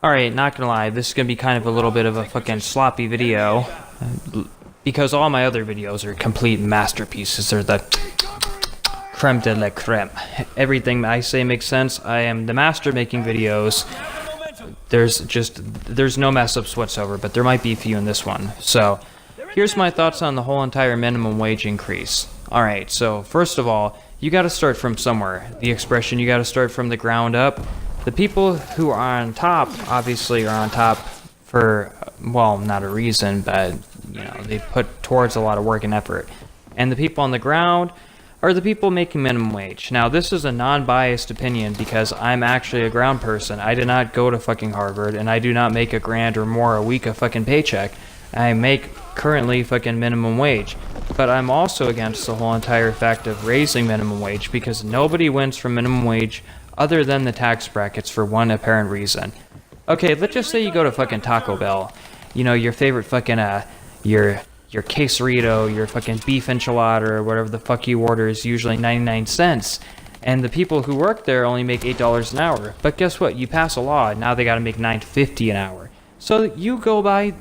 Alright, not gonna lie, this is gonna be kind of a little bit of a fucking sloppy video. Because all my other videos are complete masterpieces. They're the creme de la creme. Everything I say makes sense. I am the master making videos. There's no mess ups whatsoever, but there might be a few in this one. So, here's my thoughts on the whole entire minimum wage increase. Alright, so first of all, you gotta start from somewhere. The expression, you gotta start from the ground up. The people who are on top, obviously, are on top for, well, not a reason, but, you know, they put towards a lot of work and effort. And the people on the ground are the people making minimum wage. Now, this is a non-biased opinion because I'm actually a ground person. I did not go to fucking Harvard, and I do not make $1,000 or more a week a fucking paycheck. I make currently fucking minimum wage. But I'm also against the whole entire fact of raising minimum wage because nobody wins from minimum wage other than the tax brackets for one apparent reason. Okay, let's just say you go to fucking Taco Bell. You know, your favorite fucking, your quesarito, your fucking beef enchilada, or whatever the fuck you order is usually 99 cents. And the people who work there only make $8 an hour. But guess what? You pass a law, and now they gotta make $9.50 an hour. So you go by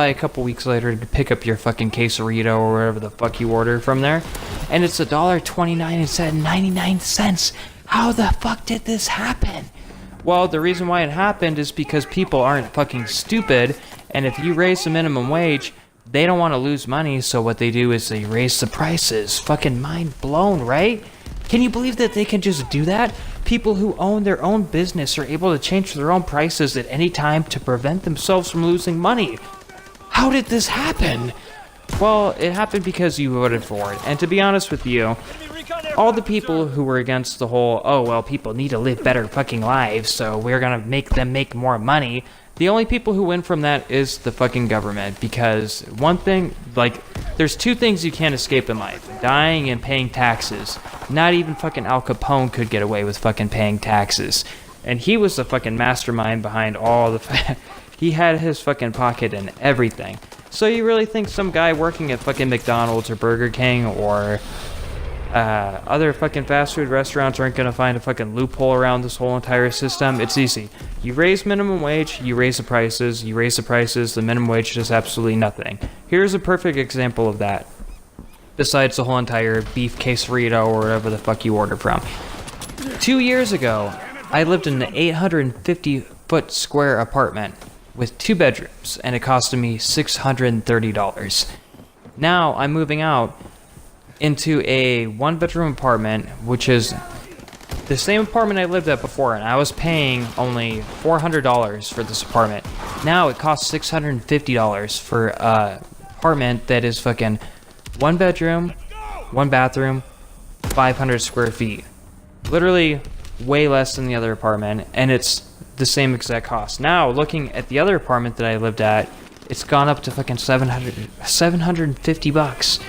a couple weeks later to pick up your fucking quesarito or whatever the fuck you order from there, and it's $1.29 instead of 99 cents. How the fuck did this happen? Well, the reason why it happened is because people aren't fucking stupid, and if you raise the minimum wage, they don't want to lose money, so what they do is they raise the prices. Fucking mind blown, right? Can you believe that they can just do that? People who own their own business are able to change their own prices at any time to prevent themselves from losing money. How did this happen? Well, it happened because you voted for it, and to be honest with you, all the people who were against the whole, oh, well, people need to live better fucking lives, so we're gonna make them make more money, the only people who win from that is the fucking government, because one thing, like, there's two things you can't escape in life, dying and paying taxes. Not even fucking Al Capone could get away with fucking paying taxes. And he was the fucking mastermind behind all the he had his fucking pocket in everything. So you really think some guy working at fucking McDonald's or Burger King or other fucking fast food restaurants aren't gonna find a fucking loophole around this whole entire system? It's easy. You raise minimum wage, you raise the prices, the minimum wage does absolutely nothing. Here's a perfect example of that. Besides the whole entire beef quesarito or whatever the fuck you order from. 2 years ago, I lived in an 850-foot square apartment with 2 bedrooms, and it costed me $630. Now, I'm moving out into a 1-bedroom apartment, which is the same apartment I lived at before, and I was paying only $400 for this apartment. Now it costs $650 for an apartment that is fucking 1 bedroom, 1 bathroom, 500 square feet. Literally way less than the other apartment, and it's the same exact cost. Now, looking at the other apartment that I lived at, it's gone up to fucking $750.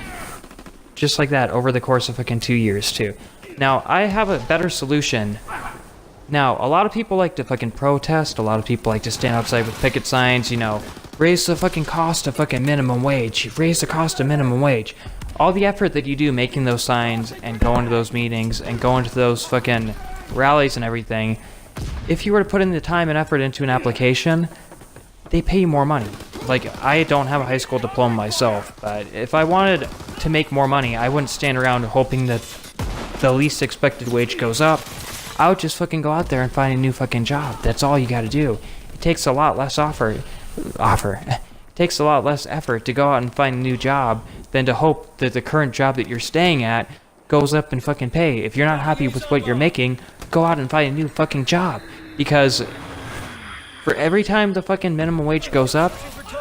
Just like that, over the course of fucking 2 years, too. Now, I have a better solution. Now, a lot of people like to fucking protest, a lot of people like to stand outside with picket signs, you know, raise the fucking cost of fucking minimum wage, raise the cost of minimum wage. All the effort that you do making those signs and going to those meetings and going to those fucking rallies and everything, if you were to put in the time and effort into an application, they pay you more money. Like, I don't have a high school diploma myself, but if I wanted to make more money, I wouldn't stand around hoping that the least expected wage goes up. I would just fucking go out there and find a new fucking job. That's all you gotta do. It takes a lot less It takes a lot less effort to go out and find a new job than to hope that the current job that you're staying at goes up in fucking pay. If you're not happy with what you're making, go out and find a new fucking job. Because for every time the fucking minimum wage goes up,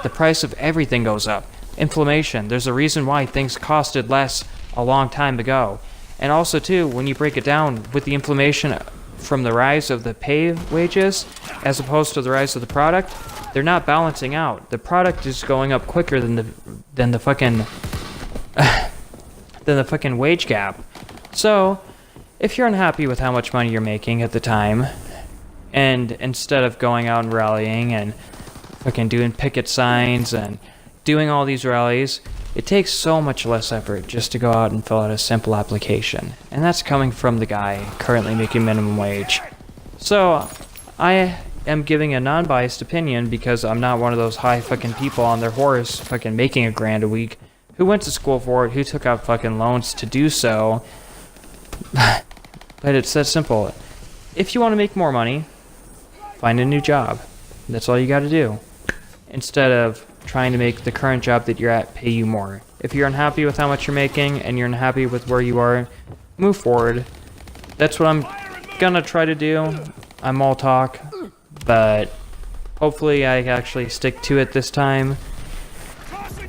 the price of everything goes up. Inflation. There's a reason why things costed less a long time ago. And also, too, when you break it down with the inflation from the rise of the pay wages as opposed to the rise of the product, they're not balancing out. The product is going up quicker than the fucking wage gap. So, if you're unhappy with how much money you're making at the time, and instead of going out and rallying and fucking doing picket signs and doing all these rallies, it takes so much less effort just to go out and fill out a simple application. And that's coming from the guy currently making minimum wage. So, am giving a non-biased opinion because I'm not one of those high fucking people on their horse fucking making $1,000 a week who went to school for it, who took out fucking loans to do so. But it's that simple. If you want to make more money, find a new job. That's all you got to do. Instead of trying to make the current job that you're at pay you more. If you're unhappy with how much you're making and you're unhappy with where you are, move forward. That's what I'm gonna try to do. I'm all talk, but hopefully I actually stick to it this time.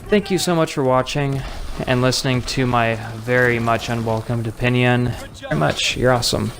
Thank you so much for watching and listening to my very much unwelcomed opinion. Very much. You're awesome.